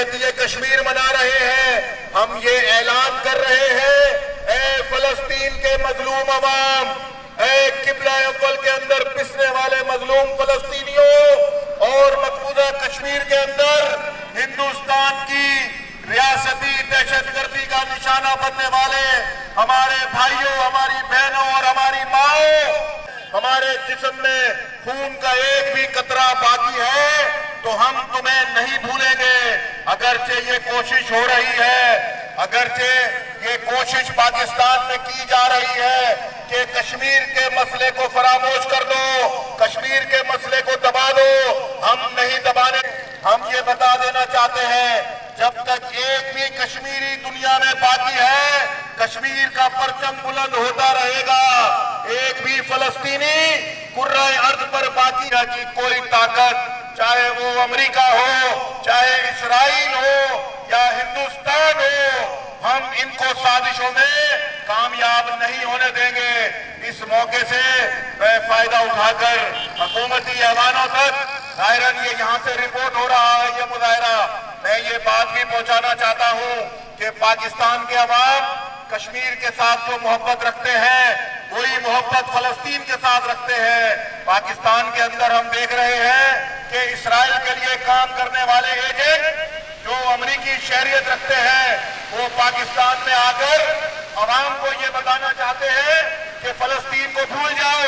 یکجہتی کشمیر منا رہے ہیں، ہم یہ اعلان کر رہے ہیں، اے فلسطین کے مظلوم عوام، اے قبلہ اول کے اندر پسنے والے مظلوم فلسطینیوں اور مقبوضہ کشمیر کے اندر ہندوستان کی ریاستی دہشت گردی کا نشانہ بننے والے ہمارے بھائیوں، ہماری بہنوں اور ہماری ماؤں، ہمارے جسم میں خون کا ایک بھی قطرہ باقی ہے تو ہم تمہیں نہیں بھولیں گے۔ اگرچہ یہ کوشش ہو رہی ہے، اگرچہ یہ کوشش پاکستان میں کی جا رہی ہے کہ کشمیر کے مسئلے کو فراموش کر دو، کشمیر کے مسئلے کو دبا دو، ہم نہیں دبانے۔ ہم یہ بتا دینا چاہتے ہیں جب تک ایک بھی کشمیری دنیا میں باقی ہے کشمیر کا پرچم بلند ہوتا رہے گا، ایک بھی فلسطینی کرۂ ارض پر باقی ہے کہ کوئی طاقت، چاہے وہ امریکہ ہو، چاہے اسرائیل ہو یا ہندوستان ہو، ہم ان کو سازشوں میں کامیاب نہیں ہونے دیں گے۔ اس موقع سے میں فائدہ اٹھا کر حکومتی ایوانوں تک ظاہراً یہ یہاں سے رپورٹ ہو رہا ہے یہ مظاہرہ، میں یہ بات بھی پہنچانا چاہتا ہوں کہ پاکستان کے عوام کشمیر کے ساتھ جو محبت رکھتے ہیں وہی محبت فلسطین کے ساتھ رکھتے ہیں۔ پاکستان کے اندر ہم دیکھ رہے ہیں کہ اسرائیل کے لیے کام کرنے والے ایجنٹ جو امریکی شہریت رکھتے ہیں وہ پاکستان میں آ کر عوام کو یہ بتانا چاہتے ہیں کہ فلسطین کو بھول جاؤ۔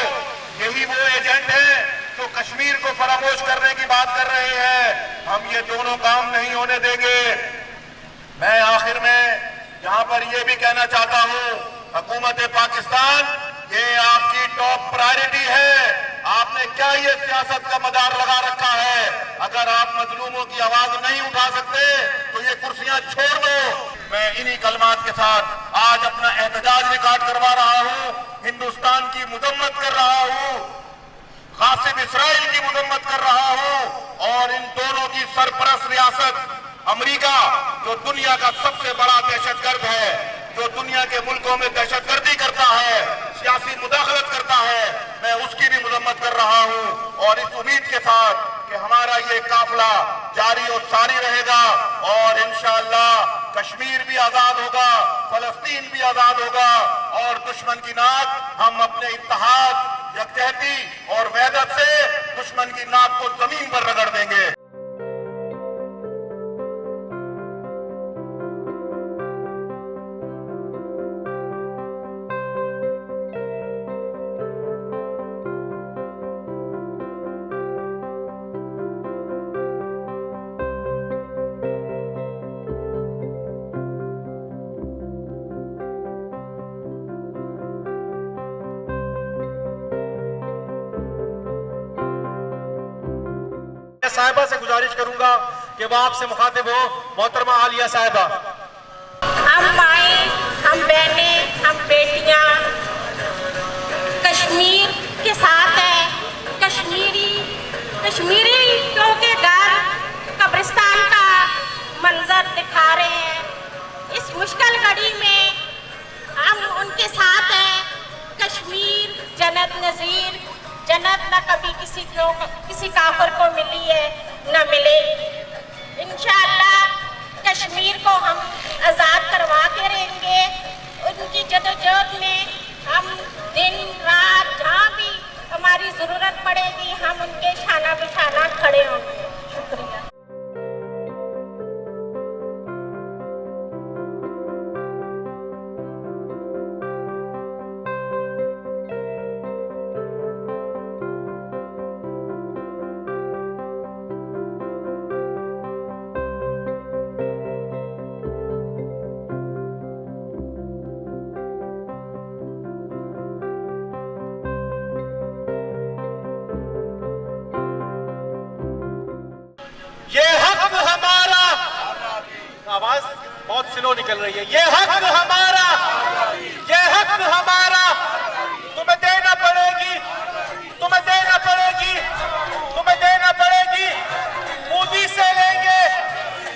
یہی وہ ایجنٹ ہیں جو کشمیر کو فراموش کرنے کی بات کر رہے ہیں۔ ہم یہ دونوں کام نہیں ہونے دیں گے۔ میں آخر میں یہاں پر یہ بھی کہنا چاہتا ہوں، حکومت پاکستان یہ آپ کی ٹاپ پرائرٹی ہے۔ آپ نے کیا یہ سیاست کا مدار لگا رکھا ہے؟ اگر آپ مظلوموں کی آواز نہیں اٹھا سکتے تو یہ کرسیاں چھوڑ دو۔ میں انہی کلمات کے ساتھ آج اپنا احتجاج ریکارڈ کروا رہا ہوں، ہندوستان کی مذمت کر رہا ہوں، غاصب اسرائیل کی مذمت کر رہا ہوں، اور ان دونوں کی سرپرست ریاست امریکہ جو دنیا کا سب سے بڑا دہشت گرد ہے، جو دنیا کے ملکوں میں دہشت گردی کرتا ہے، سیاسی مداخلت کرتا ہے، میں اس کی بھی مذمت کر رہا ہوں، اور اس امید کے ساتھ کہ ہمارا یہ قافلہ جاری و ساری رہے گا اور انشاءاللہ کشمیر بھی آزاد ہوگا، فلسطین بھی آزاد ہوگا، اور دشمن کی ناک ہم اپنے اتحاد، یکجہتی اور وحدت سے دشمن کی ناک کو زمین پر رگڑ دیں گے۔ صاحبہ سے گزارش کروں گا کہ وہ آپ سے مخاطب ہو۔ محترمہ عالیہ صاحبہ۔ ہم مائیں، ہم بہنیں، ہم بیٹیاں کشمیر کے ساتھ ہیں۔ کشمیریوں کے گھر قبرستان کا منظر دکھا رہے ہیں۔ اس مشکل گھڑی میں ہم ان کے ساتھ ہیں۔ کشمیر جنت نظیر، جنت نہ کبھی کسی کافر کو ملی ہے نہ ملے گی۔ انشاءاللہ کشمیر کو ہم آزاد کروا کے رہیں گے۔ ان کی جدوجہد میں ہم دن رات جہاں بھی ہماری ضرورت پڑے گی ہم ان کے شانہ بشانہ کھڑے ہوں گے۔ شکریہ۔ آواز بہت سلو نکل رہی ہے۔ یہ حق ہمارا، یہ حق ہمارا، تمہیں دینا پڑے گی، تمہیں دینا پڑے گی، تمہیں دینا پڑے گی۔ مودی سے لیں گے،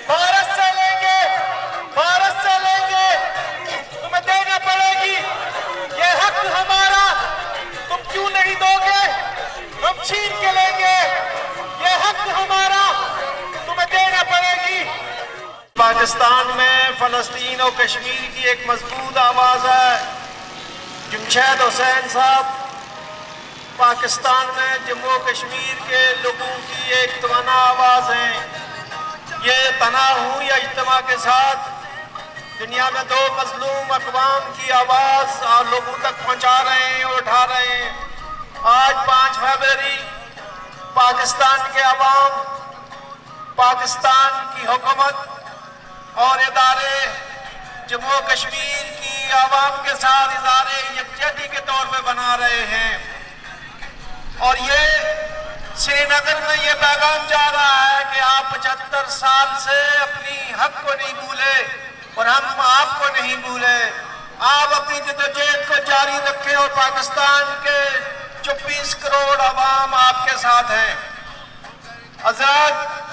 بھارت سے لیں گے، بھارت سے لیں گے، تمہیں دینا پڑے گی۔ یہ حق ہمارا، تم کیوں نہیں دو گے؟ ہم چھین کے لیں گے۔ یہ حق ہمارا، تمہیں دینا پڑے گی۔ پاکستان میں فلسطین اور کشمیر کی ایک مضبوط آواز ہے۔ جمشید حسین صاحب پاکستان میں جموں و کشمیر کے لوگوں کی ایک توانا آواز ہیں۔ یہ تنہا ہوں یا اجتماع کے ساتھ دنیا میں دو مظلوم اقوام کی آواز اور لوگوں تک پہنچا رہے ہیں اور اٹھا رہے ہیں۔ آج 5 فروری پاکستان کے عوام، پاکستان کی حکومت اور ادارے جموں و کشمیر کی عوام کے ساتھ اظہار یکجہتی کے طور پہ بنا رہے ہیں، اور یہ سری نگر میں یہ پیغام جا رہا ہے کہ آپ 75 سال سے اپنی حق کو نہیں بھولے اور ہم آپ کو نہیں بھولے۔ آپ اپنی جدوجہد کو جاری رکھیں اور پاکستان کے 24 کروڑ عوام آپ کے ساتھ ہیں۔ حضرات،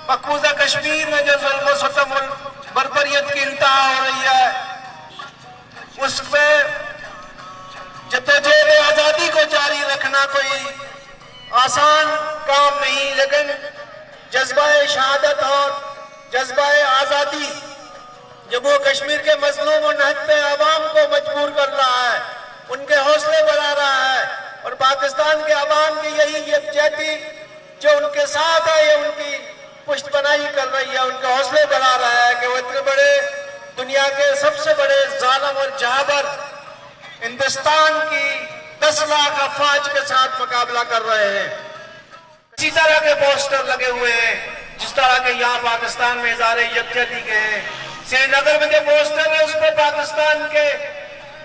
مقبوضہ کشمیر میں جو ظلم و ستم اور بربریت کی انتہا ہو رہی ہے، اس میں جدوجہد آزادی کو جاری رکھنا کوئی آسان کام نہیں، لیکن جذبہ شہادت اور جذبہ آزادی جموں و کشمیر کے مظلوم اور نہتے عوام کو مجبور کر رہا ہے، ان کے حوصلے بڑھا رہا ہے، اور پاکستان کے عوام کی یہی یکجہتی جو ان کے ساتھ ہے، یہ ان کی پشت پناہی کر رہی ہے، ان کے حوصلے بڑھا رہا ہے کہ وہ اتنے بڑے دنیا کے سب سے بڑے ظالم اور جابر ہندوستان کی 10 لاکھ افواج کے ساتھ مقابلہ کر رہے ہیں۔ اسی طرح کے پوسٹر لگے ہوئے ہیں جس طرح کے یہاں پاکستان میں اظہار یکجہتی کے ہیں۔ سری نگر میں جو پوسٹر ہے اس پہ پاکستان کے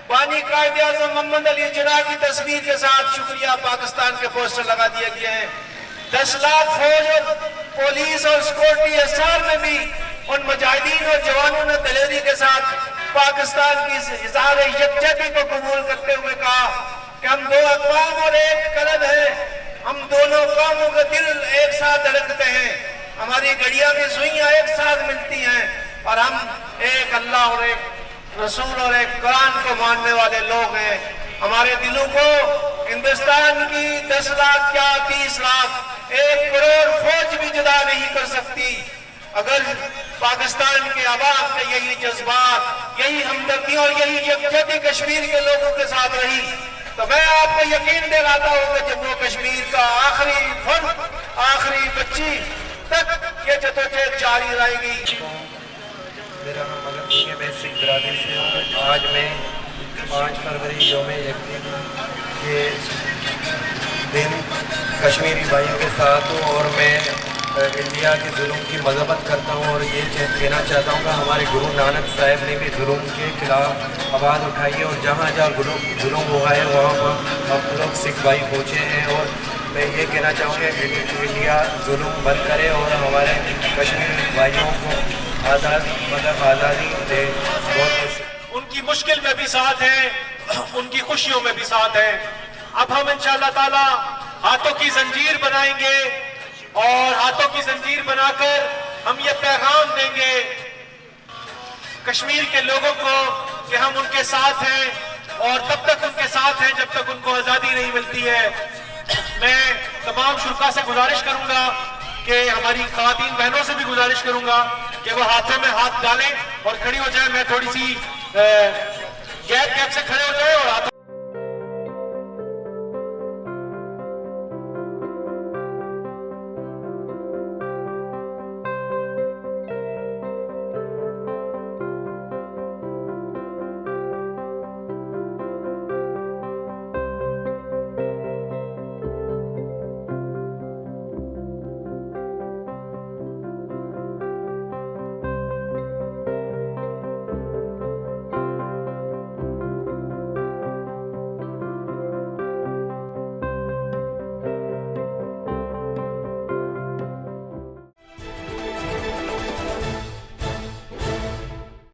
بانی قائد اعظم محمد علی جناح کی تصویر کے ساتھ شکریہ پاکستان کے پوسٹر لگا دیے گئے ہیں۔ 10 لاکھ فوج اور پولیس اور سیکورٹی اسٹار میں بھی ان مجاہدین اور جوانوں نے دلیری کے ساتھ پاکستان کی اظہار یکجہتی کو قبول کرتے ہوئے کہا کہ ہم دو اقوام اور ایک قلب ہیں، ہم دونوں قوموں کے دل ایک ساتھ دھڑکتے ہیں، ہماری گڑیاں بھی سوئیاں ایک ساتھ ملتی ہیں، اور ہم ایک اللہ اور ایک رسول اور ایک قرآن کو ماننے والے لوگ ہیں۔ ہمارے دلوں کو ہندوستان کی 10 لاکھ کیا 30 لاکھ 1 کروڑ فوج بھی جدا نہیں کر سکتی۔ اگر پاکستان کے عوام کے یہی جذبات، یہی ہمدردی اور یہی یکجہتی کشمیر کے لوگوں کے ساتھ رہی تو میں آپ کو یقین دلاتا ہوں کہ جموں کشمیر کا آخری فرد، آخری بچی تک یہ جدوجہد جاری رہے گی۔ میرا نام مگر سنگھ ہے، میں سکھ برادری سے ہوں۔ آج میں 5 فروری یوم یکجہتی کے دن کشمیری بھائیوں کے ساتھ ہوں، اور میں انڈیا کے ظلم کی مذمت کرتا ہوں، اور یہ کہنا چاہتا ہوں کہ ہمارے گرو نانک صاحب نے بھی ظلم کے خلاف آواز اٹھائی ہے، اور جہاں جہاں ظلم ہوا ہے وہاں پر ہم لوگ سکھ بھائی پہنچے ہیں، اور میں یہ کہنا چاہوں گا کہ انڈیا ظلم بند کرے اور ہمارے کشمیری بھائیوں کو آزادی دے۔ بہت خوش ان کی مشکل میں بھی ساتھ ہیں، ان کی خوشیوں میں بھی ساتھ ہیں۔ اب ہم انشاءاللہ تعالی ہاتھوں کی زنجیر بنائیں گے، اور ہاتھوں کی زنجیر بنا کر ہم یہ پیغام دیں گے کشمیر کے لوگوں کو کہ ہم ان کے ساتھ ہیں، اور تب تک ان کے ساتھ ہیں جب تک ان کو آزادی نہیں ملتی ہے۔ میں تمام شرکا سے گزارش کروں گا کہ ہماری خواتین بہنوں سے بھی گزارش کروں گا کہ وہ ہاتھوں میں ہاتھ ڈالیں اور کھڑی ہو جائیں۔ میں تھوڑی سی گیپ سے کھڑے ہو جائیں اور ہاتھوں